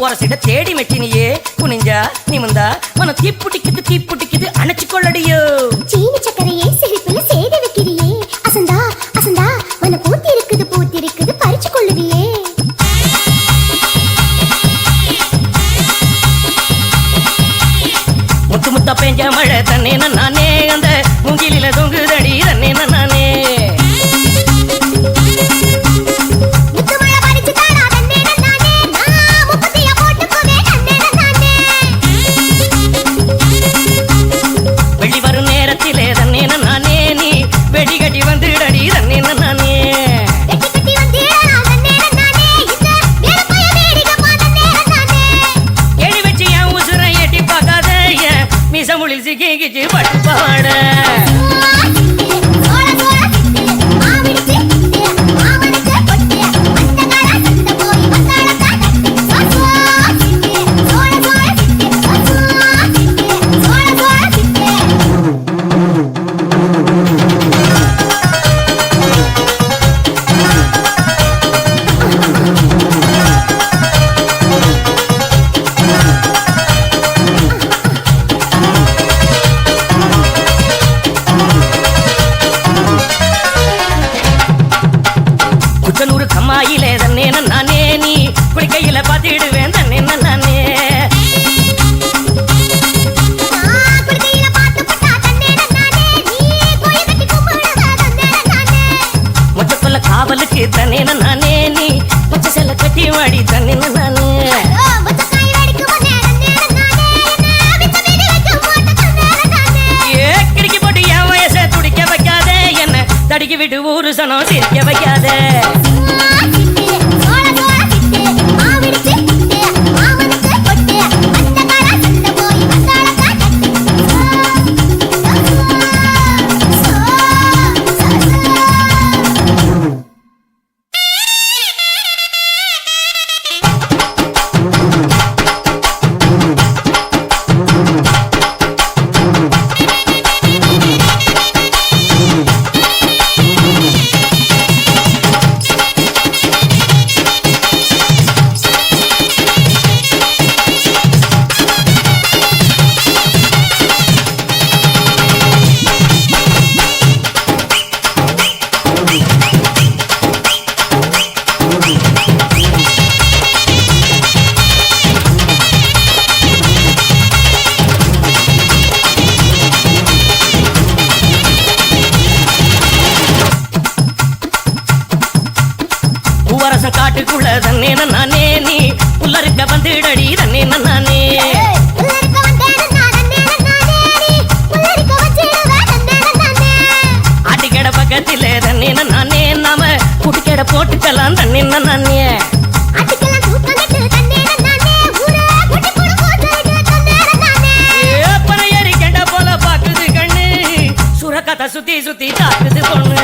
உரசிட தேடி மெச்சினியே குனிஞ்சா நிமிந்தா மன தீப்புட்டிக்குது அணைச்சு கொள்ளடியோ சீனி சக்கரையே சிரிப்புல சேத வைக்கிறியே அசந்தா அசந்தா மன பூத்தி இருக்குது பறிச்சு கொள்ளுவியே முத்து முத்தா பெஞ்ச மழை தன்னே நானே அந்த மூங்கிலில தொங்குதடி தன்னே நானே பட்டுப்பாட குச்சனூர் கம்மாயிலே தன்னே நானே நீ குடிக்கையில பாத்திடுவேன் தன்னே நானே மொச்சக்கொல்ல காவலுக்கு தன்னே நானே நீ மொச்ச செல்ல கட்டி வாடி தன்னே நானே கிடிக்கி போட்டு என் வயசை துடிக்க வைக்காத என்ன தடிக்கி விட்டு ஊரு சனம் சிரிக்க வைக்காத காட்டுக்குள்ள தன்னே நானே நீ புல்லருக்க வந்துடடி தன்னே நானே ஆட்டிக்கடை பக்கத்திலே தன்னே நானே நாம குட்டிக்கடை போட்டுக்கலாம் தன்னே நானே பனையறி கெண்ட போல பாக்குது கண்ணு சுரக்கத்தை சுத்தி சுத்தி தாக்குது பொண்ணு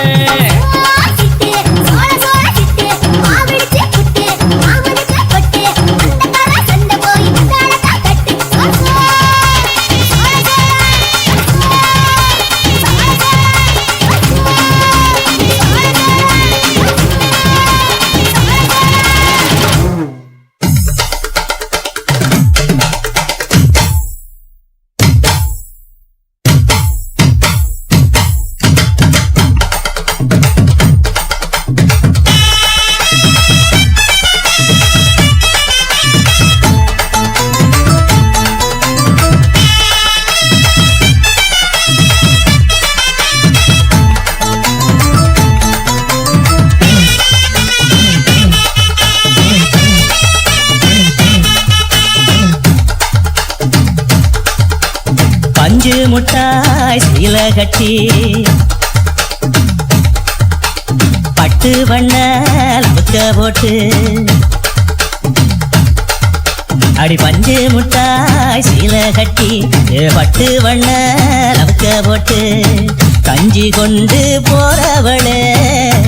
பஞ்சு முட்டாய் சீல கட்டி பட்டு வண்ண லவுக்க போட்டு அடி பஞ்சு முட்டாய் சீல கட்டி பட்டு வண்ண லவுக்க போட்டு கஞ்சி கொண்டு போறவளே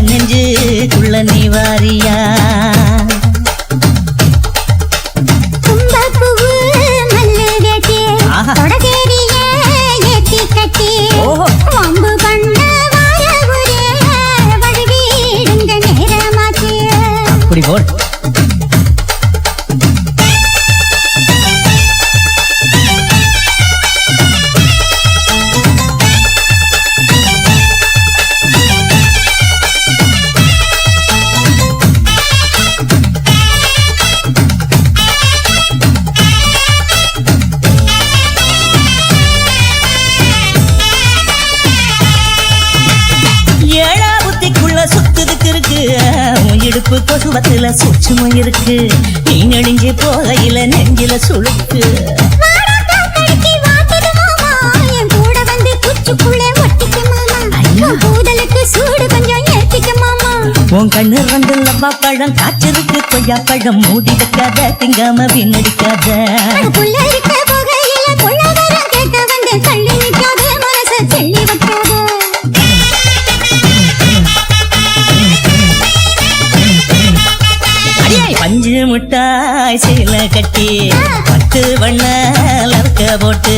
நெஞ்சுக்குள்ள நீ வாரியா அப்படி போல் சிவப்பு கொசுவத்துல சூட்சுமம் இருக்கு. நீ நெளிஞ்சு போகையில நெஞ்சில சுளுக்கு. உன் கண்ணு ரெண்டு லவ்வா பழம் காய்ச்சிருக்கு கொய்யா பழம் மூடி வைக்காத திங்காம வீணடிக்காத. பஞ்சு முட்டாய் சீல கட்டி 10 வண்ண லவக்க போட்டு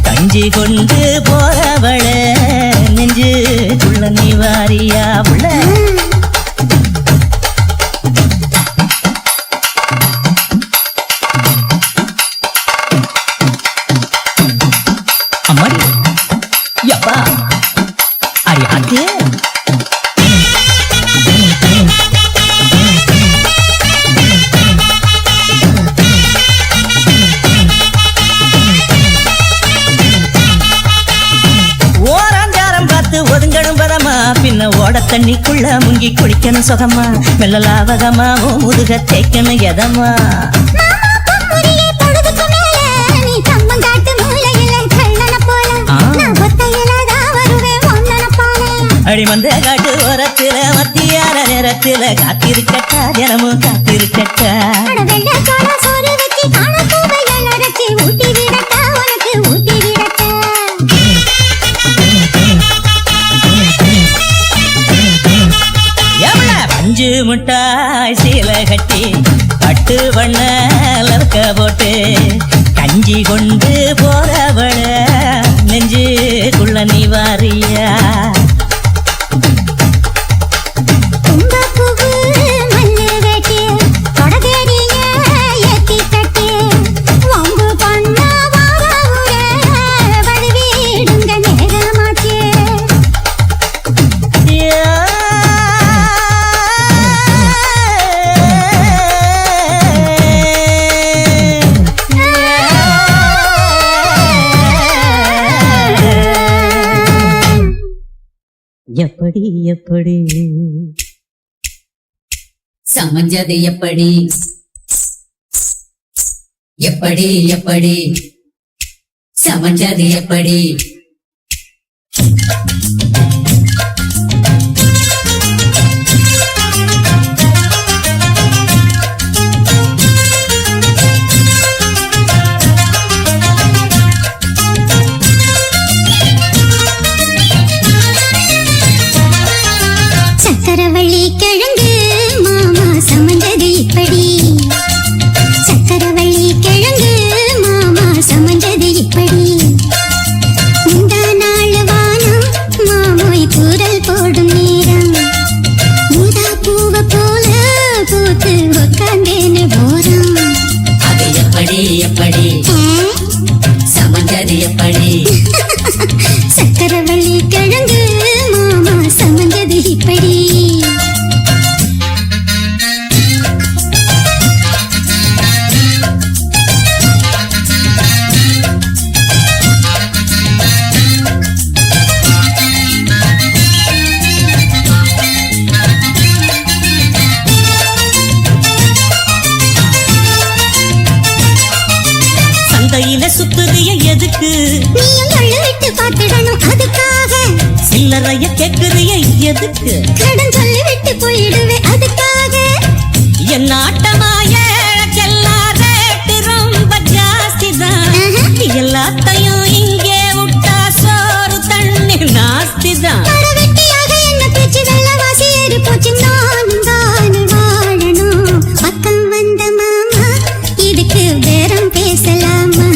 கஞ்சி கொண்டு போறவள நெஞ்சுக்குள்ள நீ வாரியா உள்ள. அம்மாடி யப்பா அடி அது ஒதுங்கணும் பதமா பின்ன ஓட தண்ணிக்குள்ள முங்கி குளிக்கணும் சுகமா மெல்லலாவகமா ஓ முதுக தேய்க்கணும் எதமா. அடிமந்த காட்டு ஓரத்துல மத்தியான நேரத்துல காத்திருக்கட்டா தினமும் காத்திருக்கட்டா. பஞ்சு முட்டாய் சீல கட்டி 10 வண்ண லவக்க போட்டு கஞ்சி கொண்டு போறவள நெஞ்சுக்குள்ள நீ வாரியா. எப்படி எப்படி சமஞ்சது எப்படி எப்படி எப்படி சமஞ்சது எப்படி. சக்கரவள்ளி கிழங்கு மாமா சமந்தது இப்படி. சக்கரவள்ளி கிழங்கு மாமா சமந்தது இப்படி. இந்த நாள் வானம் மாமோய் கூறல் போடும் நேரம். முதா பூவ போல பூத்து உட்கார்ந்தேன்னு போறோம். அது எப்படி எப்படி சமஞ்சது எப்படி. சக்கரவள்ளி கிழங்கு மாமா சமந்தது இப்படி. சந்தையில சுத்துறிய எதுக்கு நீயும் விட்டு பார்த்துடணும் அதுக்காக. சில்லறைய கேக்குறிய எதுக்கு கடன் சொல்லி விட்டு போயிடுவே அதுக்காக. என் ஆட்டமாய எல்லா ரேட்டு ரொம்ப ஜாஸ்தி தான். எல்லாத்தையும் இங்கே விட்டா சோறு தண்ணி நாஸ்தி தான். வெட்டியாக என்ன பேச்சு வெள்ளவாசி ஏறி போச்சு. நானும் தான் வாழணும். பக்கம் வந்த மாமா இதுக்கு பேரம் பேசலாமா.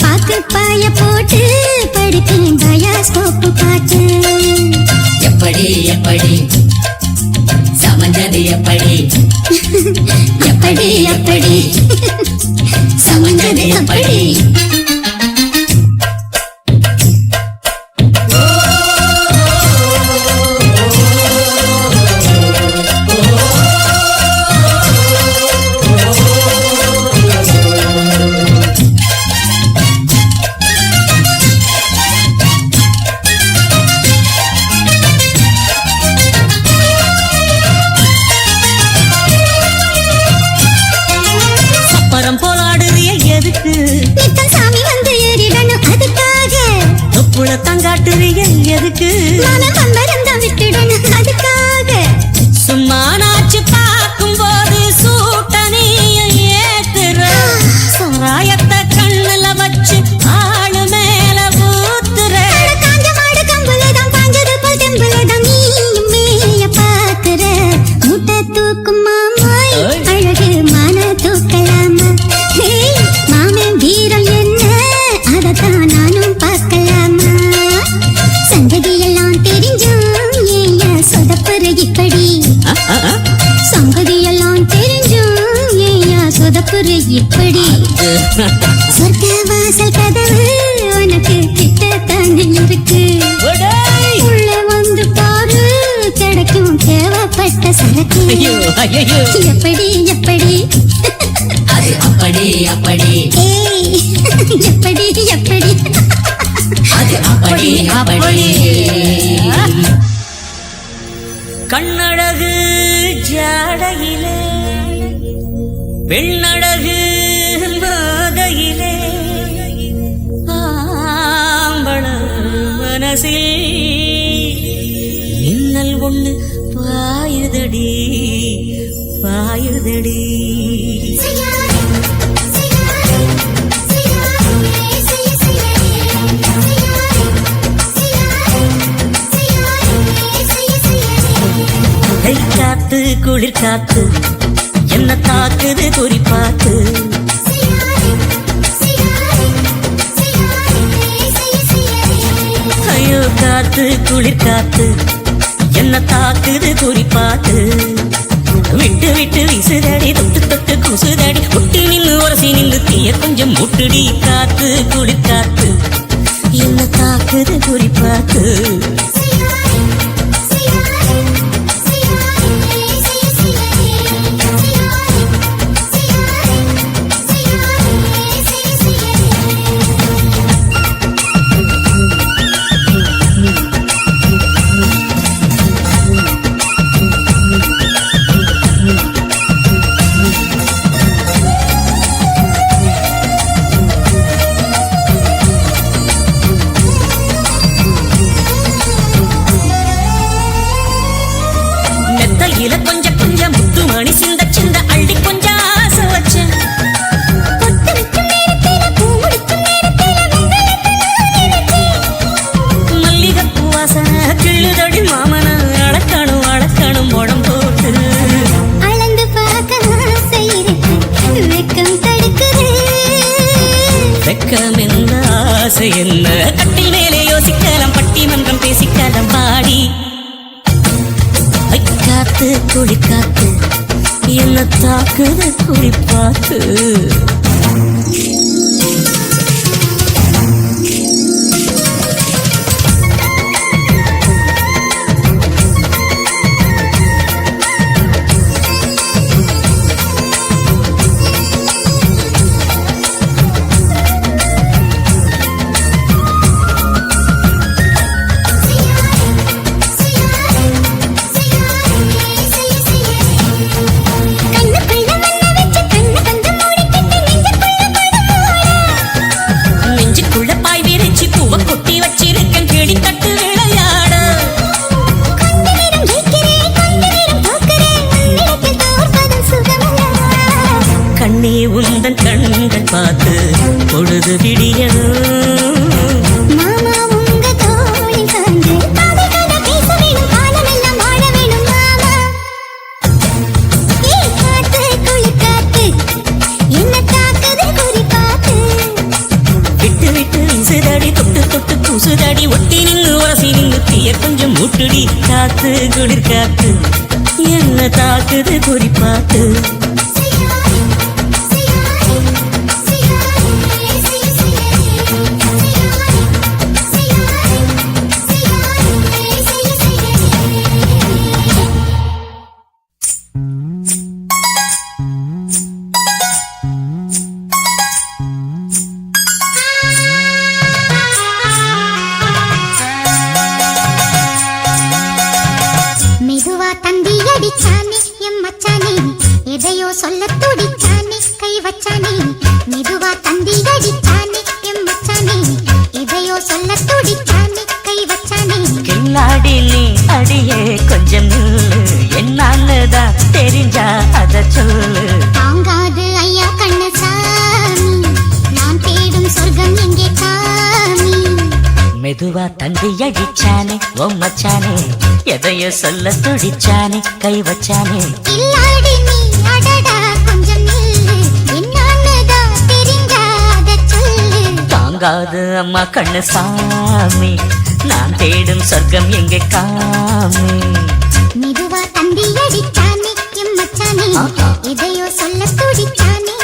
பாக்கு பாய போட்டு படிப்பேன் பயாஸ்கோப்பு பாட்டு. எப்படி எப்படி சமஞ்சது எப்படி எப்படி எப்படி சமஞ்சது எப்படி. சொர்க்க வாசல் கதவு உனக்கு கிட்டத்தானே இருக்கு. உள்ள வந்து பாரு கிடைக்கும் தேவைப்பட்ட சரக்கு. எப்படி எப்படி அது அப்படி அப்படி ஏய் எப்படி எப்படி அது அப்படி அப்படி கண்ணழகு ஜாடையிலே பெண்ணழகு பாதையிலே ஆம்பள மனசில் மின்னல் ஒண்ணு பாயுதடி பாயுதடி. காத்து குளிர் காத்து என்ன தாக்குது குறிப்பாத்து. ஐயோ காத்து குளிர் காத்து என்ன தாக்குது குறிப்பாத்து. விட்டு விட்டு வீசுதடி தொட்டு தொட்டு குசுதடி ஒட்டி நின்று உரசி நின்று தீய கொஞ்சம் முட்டுடி. காத்து குளிர் காத்து என்ன தாக்குது குறிப்பாத்து. இல கொஞ்சம் கொஞ்சம் முத்து மணி சிந்த சிந்த அள்ளி கொஞ்சம் ஆசை வச்சேன். மல்லிகைப்பூ வாசனை கிள்ளுதடி மாமன அழக்கணும் அழக்கணும் முடம் போட்டு. அளந்து பார்க்க ஆசை இருக்கு வெக்கம் தடுக்குது. வெக்கம் என்ன ஆசை என்ன கட்டில் மேலே யோசிக்கலாம் பட்டிமன்றம் பேசிக்கலாம் பாடி. காத்து குழி காத்து என்ன தாக்குது குறிப்பாத்து. உந்தன் கண்கள் பார்த்து பொழுது விடியணும். மாமா உங்க தோழி சார்ந்து கதை கதை பேச வேணும் காலமெல்லாம் வாழ வேணும் மாமா. ஏய் காத்து குளிர் காத்து என்ன தாக்குது குறிப்பாத்து. விட்டு விட்டு வீசுதடி தொட்டு தொட்டு பூசுதடி ஒட்டி நின்று உரசி நின்று தீய கொஞ்சம் மூட்டுடி. காத்து குளிர் காத்து என்ன தாக்குது குறிப்பாத்து. மெதுவா தந்தி அடிச்சானே எம் மச்சானே எதையோ சொல்ல துடிச்சானே கை வச்சானே. மெதுவா தந்தி அடிச்சானே எம் மச்சானே எதையோ சொல்ல துடிச்சானே கை வச்சானே. கில்லாடி நீ அடியே கொஞ்சம் என்னான்னுதான் தெரிஞ்சா அத சொல்லு. தாங்காது ஐயா கண்ணசாமி நான் தேடும் சொர்க்கம் எங்கே காமி. மெதுவா தந்தி அடிச்சானே ஓ மச்சானே எதையோ சொல்ல துடிச்சானே கை வச்சானே. கில்லாடி நீ அடடா கொஞ்சம் நில்லு என்னான்னுதான் தெரிஞ்சா அத சொல்லு. தாங்காது அம்மா கண்ணு சாமி நான் தேடும் சொர்க்கம் எங்கே காமி. மெதுவா தந்தி அடிச்சானே எம் மச்சானே எதையோ சொல்ல துடிச்சானே.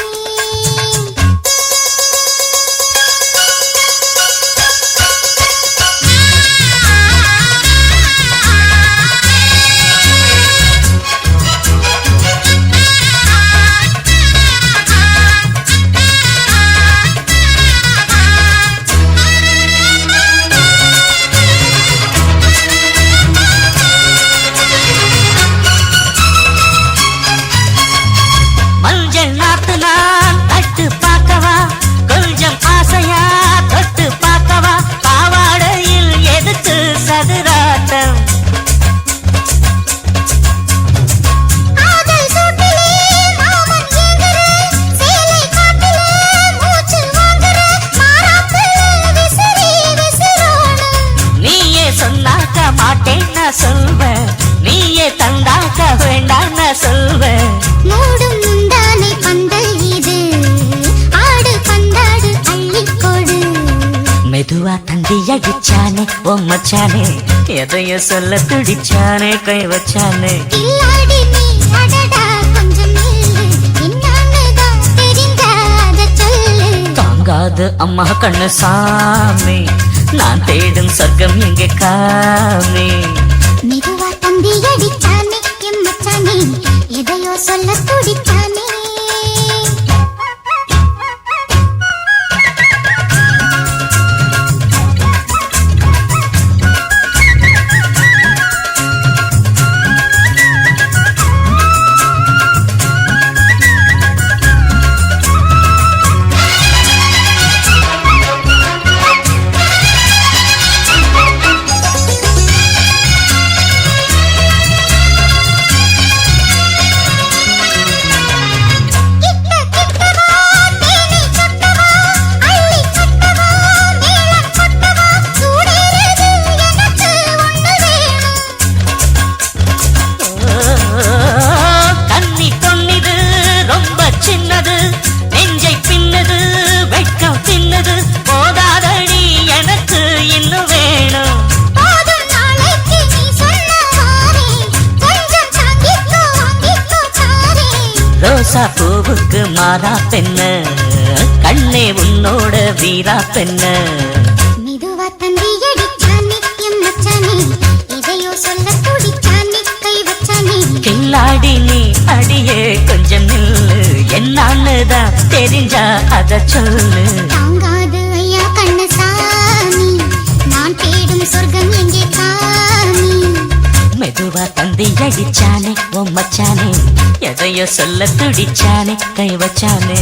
மெதுவா தந்தி அடிச்சானே ஓ மச்சானே எதைய சொல்ல துடிச்சானே கை வச்சானே கில்லாடி நீ அடடா கொஞ்சம் நில்லு என்னான்னுதான் தெரிஞ்சாத சொல்லு தாங்காது அம்மா கண்ணு சாமி நான் தேடும் சொர்க்கம் எங்கே காமி மெதுவா தந்தி அடிச்சானே எம் மச்சானே எதையோ சொல்ல துடிச்சானே ரோசா பூவுக்கு மாறா பெண்ண கண்ணே உன்னோட வீரா பெண்ண மெதுவா தந்தி அடிச்சானே எம் மச்சானே எதையோ சொல்ல துடிச்சானே கை வச்சானே கில்லாடி நீ அடியே கொஞ்சம் நில்லு என்னான்னுதான் தெரிஞ்சா அத சொல்லு தாங்காது ஐயா கண்ணசாமி நான் தேடும் சொர்க்கம் எங்கே காமி மெதுவா தந்தி அடிச்சானே ஓ மச்சானே எதையோ சொல்ல துடிச்சானே கை வச்சானே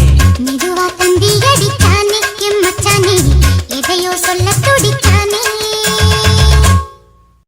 மெதுவா தந்தி அடிச்சானே எம் மச்சானே எதையோ சொல்ல துடிச்சானே